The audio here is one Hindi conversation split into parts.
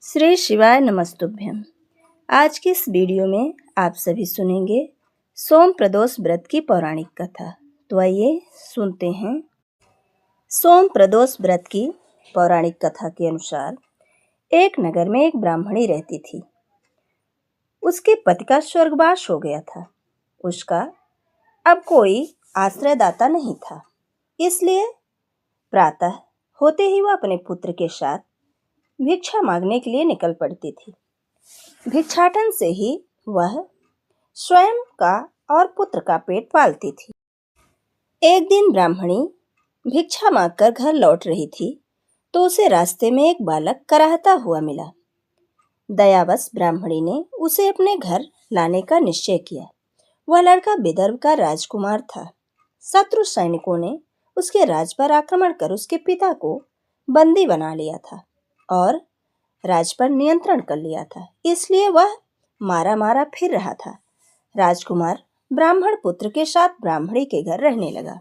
श्री शिवाय नमस्तुभ्यम। आज की इस वीडियो में आप सभी सुनेंगे सोम प्रदोष व्रत की पौराणिक कथा। तो आइए सुनते हैं। सोम प्रदोष व्रत की पौराणिक कथा के अनुसार एक नगर में एक ब्राह्मणी रहती थी। उसके पति का स्वर्गवास हो गया था। उसका अब कोई आश्रयदाता नहीं था, इसलिए प्रातः होते ही वह अपने पुत्र के साथ भिक्षा मांगने के लिए निकल पड़ती थी। भिक्षाटन से ही वह स्वयं का और पुत्र का पेट पालती थी। एक दिन ब्राह्मणी भिक्षा मांगकर घर लौट रही थी तो उसे रास्ते में एक बालक कराहता हुआ मिला। दयावश ब्राह्मणी ने उसे अपने घर लाने का निश्चय किया। वह लड़का विदर्भ का राजकुमार था। शत्रु सैनिकों ने उसके राज पर आक्रमण कर उसके पिता को बंदी बना लिया था और राज पर नियंत्रण कर लिया था, इसलिए वह मारा मारा फिर रहा था। राजकुमार ब्राह्मण पुत्र के साथ ब्राह्मणी के घर रहने लगा।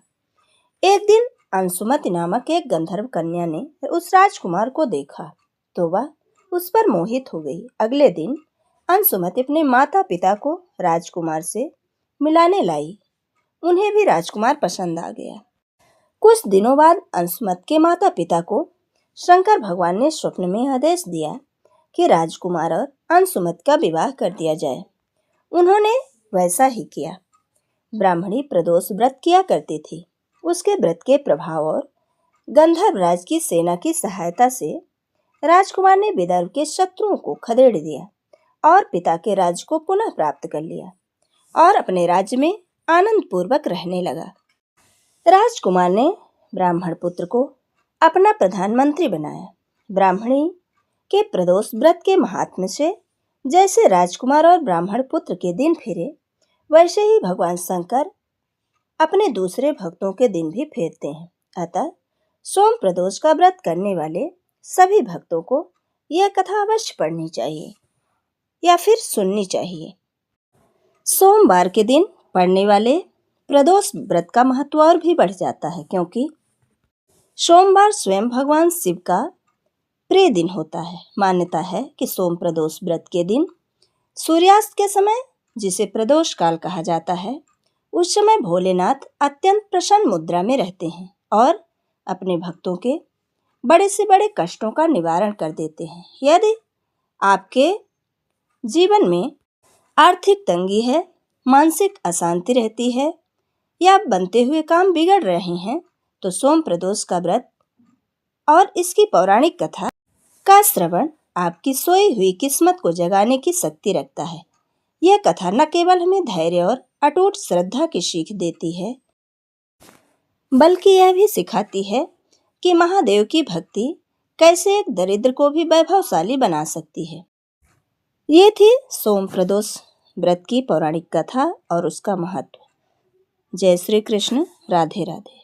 एक दिन अंशुमति नामक एक गंधर्व कन्या ने उस राजकुमार को देखा तो वह उस पर मोहित हो गई। अगले दिन अंशुमति अपने माता पिता को राजकुमार से मिलाने लाई। उन्हें भी राजकुमार पसंद आ गया। कुछ दिनों बाद अंशुमति के माता पिता को शंकर भगवान ने स्वप्न में आदेश दिया कि राजकुमार और अंशुमति का विवाह कर दिया जाए। उन्होंने वैसा ही किया। ब्राह्मणी प्रदोष व्रत किया करती थी। उसके व्रत के प्रभाव और गंधर्व राज की सेना की सहायता से राजकुमार ने विदर्भ के शत्रुओं को खदेड़ दिया और पिता के राज्य को पुनः प्राप्त कर लिया और अपने राज्य में आनंद पूर्वक रहने लगा। राजकुमार ने ब्राह्मण पुत्र को अपना प्रधानमंत्री बनाया। ब्राह्मणी के प्रदोष व्रत के महात्म्य से जैसे राजकुमार और ब्राह्मण पुत्र के दिन फिरे, वैसे ही भगवान शंकर अपने दूसरे भक्तों के दिन भी फेरते हैं। अतः सोम प्रदोष का व्रत करने वाले सभी भक्तों को यह कथा अवश्य पढ़नी चाहिए या फिर सुननी चाहिए। सोमवार के दिन पढ़ने वाले प्रदोष व्रत का महत्व और भी बढ़ जाता है, क्योंकि सोमवार स्वयं भगवान शिव का प्रिय दिन होता है। मान्यता है कि सोम प्रदोष व्रत के दिन सूर्यास्त के समय, जिसे प्रदोष काल कहा जाता है, उस समय भोलेनाथ अत्यंत प्रसन्न मुद्रा में रहते हैं और अपने भक्तों के बड़े से बड़े कष्टों का निवारण कर देते हैं। यदि आपके जीवन में आर्थिक तंगी है, मानसिक अशांति रहती है या बनते हुए काम बिगड़ रहे हैं, तो सोम प्रदोष का व्रत और इसकी पौराणिक कथा का श्रवण आपकी सोई हुई किस्मत को जगाने की शक्ति रखता है। यह कथा न केवल हमें धैर्य और अटूट श्रद्धा की सीख देती है, बल्कि यह भी सिखाती है कि महादेव की भक्ति कैसे एक दरिद्र को भी वैभवशाली बना सकती है। ये थी सोम प्रदोष व्रत की पौराणिक कथा और उसका महत्व। जय श्री कृष्ण। राधे राधे।